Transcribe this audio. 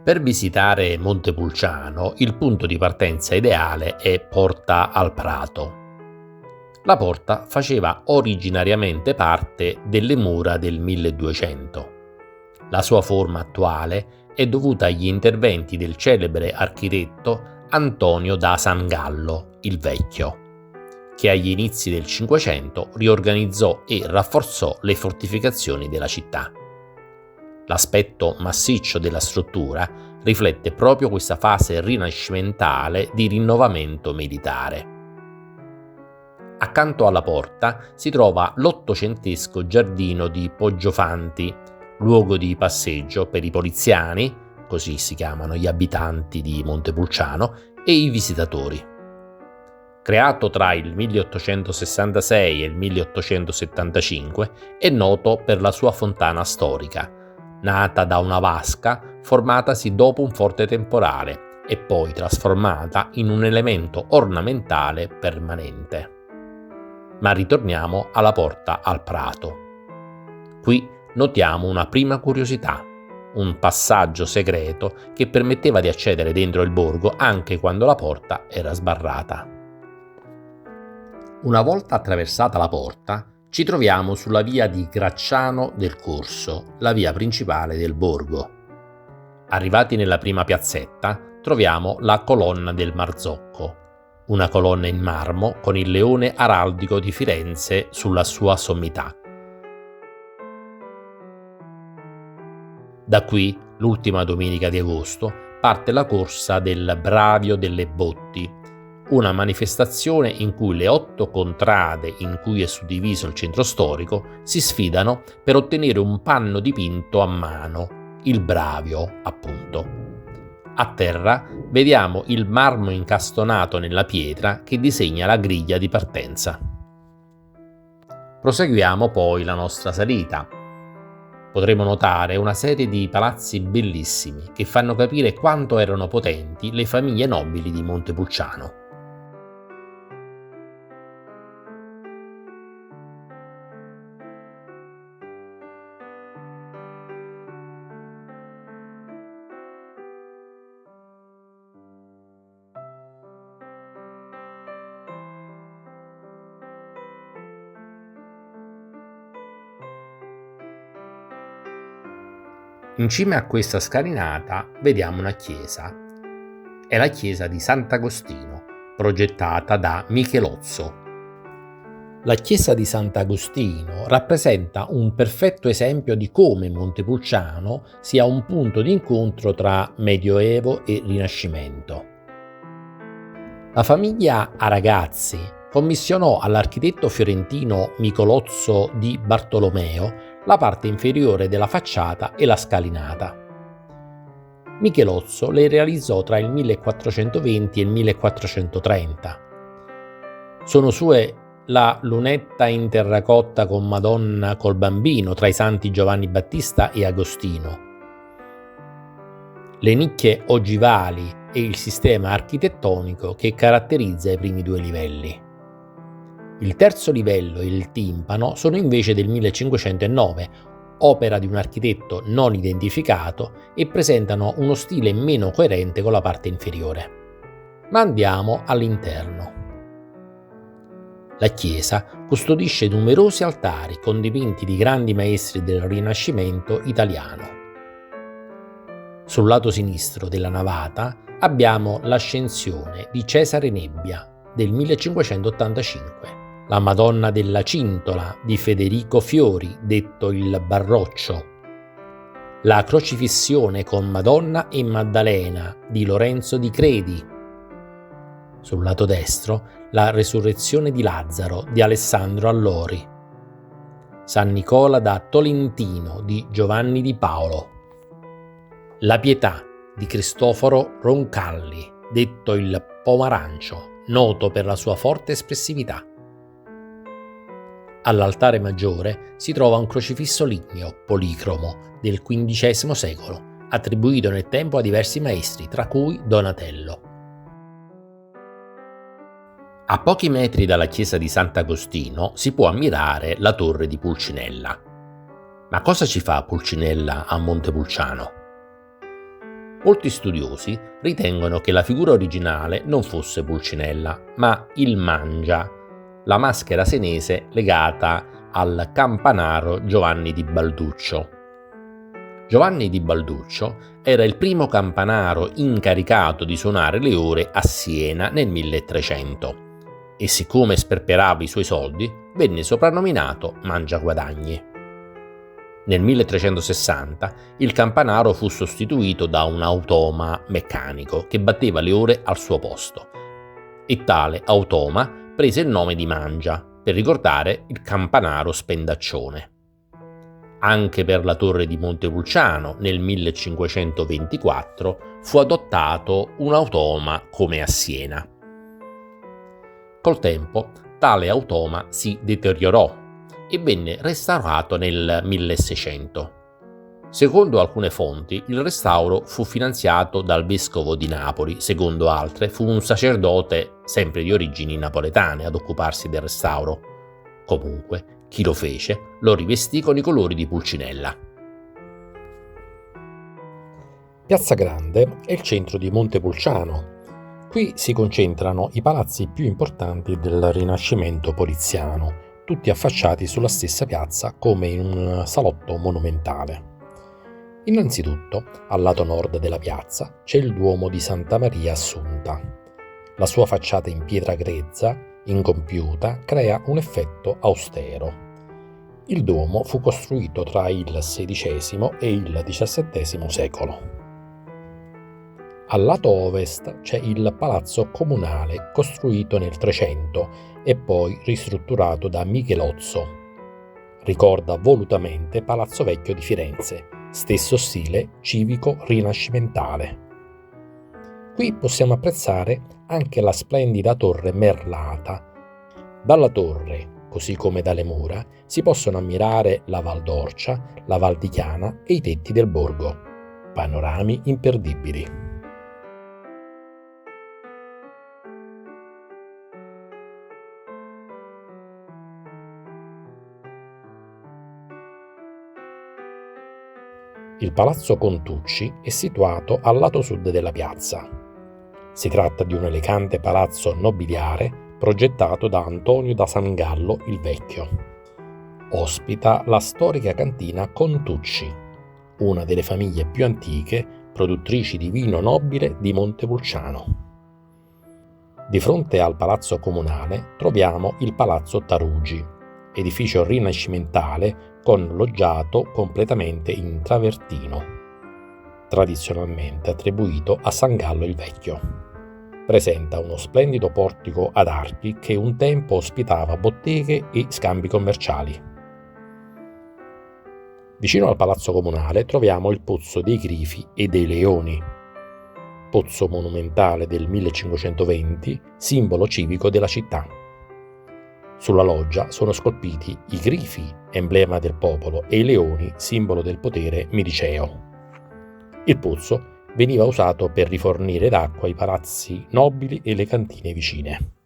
Per visitare Montepulciano, il punto di partenza ideale è Porta al Prato. La porta faceva originariamente parte delle mura del 1200. La sua forma attuale è dovuta agli interventi del celebre architetto Antonio da Sangallo il Vecchio, che agli inizi del Cinquecento riorganizzò e rafforzò le fortificazioni della città. L'aspetto massiccio della struttura riflette proprio questa fase rinascimentale di rinnovamento militare. Accanto alla porta si trova l'ottocentesco giardino di Poggiofanti, luogo di passeggio per i poliziani, così si chiamano gli abitanti di Montepulciano, e i visitatori. Creato tra il 1866 e il 1875, è noto per la sua fontana storica, nata da una vasca formatasi dopo un forte temporale e poi trasformata in un elemento ornamentale permanente. Ma ritorniamo alla Porta al Prato. Qui notiamo una prima curiosità, un passaggio segreto che permetteva di accedere dentro il borgo anche quando la porta era sbarrata. Una volta attraversata la porta, ci troviamo sulla via di Gracciano del Corso, la via principale del borgo. Arrivati nella prima piazzetta, troviamo la colonna del Marzocco, una colonna in marmo con il leone araldico di Firenze sulla sua sommità. Da qui, l'ultima domenica di agosto, parte la corsa del Bravio delle Botti, una manifestazione in cui le 8 contrade in cui è suddiviso il centro storico si sfidano per ottenere un panno dipinto a mano, il Bravio, appunto. A terra vediamo il marmo incastonato nella pietra che disegna la griglia di partenza. Proseguiamo poi la nostra salita. Potremo notare una serie di palazzi bellissimi che fanno capire quanto erano potenti le famiglie nobili di Montepulciano. In cima a questa scalinata vediamo una chiesa. È la chiesa di Sant'Agostino, progettata da Michelozzo. La chiesa di Sant'Agostino rappresenta un perfetto esempio di come Montepulciano sia un punto di incontro tra Medioevo e Rinascimento. La famiglia Aragazzi commissionò all'architetto fiorentino Michelozzo di Bartolomeo la parte inferiore della facciata e la scalinata. Michelozzo le realizzò tra il 1420 e il 1430. Sono sue la lunetta in terracotta con Madonna col Bambino tra i santi Giovanni Battista e Agostino, le nicchie ogivali e il sistema architettonico che caratterizza i primi 2 livelli. Il terzo livello e il timpano sono invece del 1509, opera di un architetto non identificato, e presentano uno stile meno coerente con la parte inferiore. Ma andiamo all'interno. La chiesa custodisce numerosi altari con dipinti di grandi maestri del Rinascimento italiano. Sul lato sinistro della navata abbiamo l'Ascensione di Cesare Nebbia del 1585. La Madonna della Cintola di Federico Fiori, detto il Barroccio, la Crocifissione con Madonna e Maddalena di Lorenzo di Credi. Sul lato destro, la Resurrezione di Lazzaro di Alessandro Allori, San Nicola da Tolentino di Giovanni di Paolo, la Pietà di Cristoforo Roncalli, detto il Pomarancio, noto per la sua forte espressività. All'altare maggiore si trova un crocifisso ligneo policromo del XV secolo, attribuito nel tempo a diversi maestri, tra cui Donatello. A pochi metri dalla chiesa di Sant'Agostino si può ammirare la torre di Pulcinella. Ma cosa ci fa Pulcinella a Montepulciano? Molti studiosi ritengono che la figura originale non fosse Pulcinella, ma il Mangia, la maschera senese legata al campanaro Giovanni di Balduccio. Giovanni di Balduccio era il primo campanaro incaricato di suonare le ore a Siena nel 1300 e siccome sperperava i suoi soldi venne soprannominato Mangiaguadagni. Nel 1360 il campanaro fu sostituito da un automa meccanico che batteva le ore al suo posto e tale automa prese il nome di Mangia per ricordare il campanaro spendaccione. Anche per la torre di Montepulciano nel 1524 fu adottato un automa come a Siena. Col tempo tale automa si deteriorò e venne restaurato nel 1600. Secondo alcune fonti, il restauro fu finanziato dal vescovo di Napoli, secondo altre fu un sacerdote sempre di origini napoletane ad occuparsi del restauro. Comunque, chi lo fece lo rivestì con i colori di Pulcinella. Piazza Grande è il centro di Montepulciano. Qui si concentrano i palazzi più importanti del Rinascimento poliziano, tutti affacciati sulla stessa piazza come in un salotto monumentale. Innanzitutto, al lato nord della piazza c'è il Duomo di Santa Maria Assunta. La sua facciata in pietra grezza, incompiuta, crea un effetto austero. Il Duomo fu costruito tra il XVI e il XVII secolo. Al lato ovest c'è il Palazzo Comunale, costruito nel 300 e poi ristrutturato da Michelozzo. Ricorda volutamente Palazzo Vecchio di Firenze, stesso stile civico-rinascimentale. Qui possiamo apprezzare anche la splendida torre merlata. Dalla torre, così come dalle mura, si possono ammirare la Val d'Orcia, la Val di Chiana e i tetti del borgo. Panorami imperdibili. Il Palazzo Contucci è situato al lato sud della piazza. Si tratta di un elegante palazzo nobiliare progettato da Antonio da San Gallo il Vecchio. Ospita la storica cantina Contucci, una delle famiglie più antiche produttrici di vino nobile di Montepulciano. Di fronte al Palazzo Comunale troviamo il Palazzo Tarugi, edificio rinascimentale con loggiato completamente in travertino, tradizionalmente attribuito a San Gallo il Vecchio. Presenta uno splendido portico ad archi che un tempo ospitava botteghe e scambi commerciali. Vicino al Palazzo Comunale troviamo il Pozzo dei Grifi e dei Leoni, pozzo monumentale del 1520, simbolo civico della città. Sulla loggia sono scolpiti i grifi, emblema del popolo, e i leoni, simbolo del potere miriceo. Il pozzo veniva usato per rifornire d'acqua i palazzi nobili e le cantine vicine.